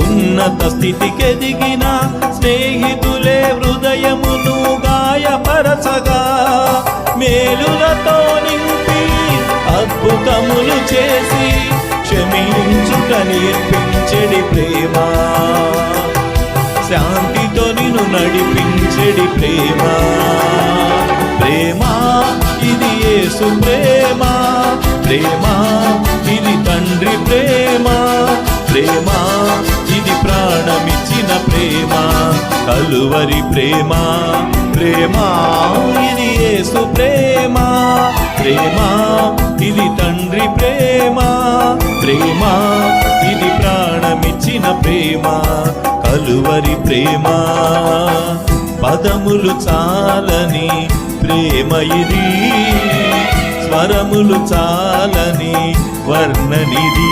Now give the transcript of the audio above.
ఉన్నత స్థితికెదిగిన స్నేహితులే హృదయమును గాయపరచగా మేలులతో నింపి అద్భుతములు చేసి క్షమించుట నేర్పించెడి ప్రేమ, శాంతితో నిన్ను నడిపించెడి ప్రేమ. ప్రేమ ఇది యేసు ప్రేమ, ప్రేమ ఇది తండ్రి ప్రేమ, ప్రేమ ఇది ప్రాణమిచ్చిన ప్రేమ, కలువరి ప్రేమ. ప్రేమ ఇది యేసు ప్రేమ, ప్రేమ ఇది తండ్రి ప్రేమ, ప్రేమ ఇది ప్రాణమిచ్చిన ప్రేమ, కలువరి ప్రేమ. పదములు చాలని ప్రేమ ఇది, స్వరములు చాలని వర్ణనిది.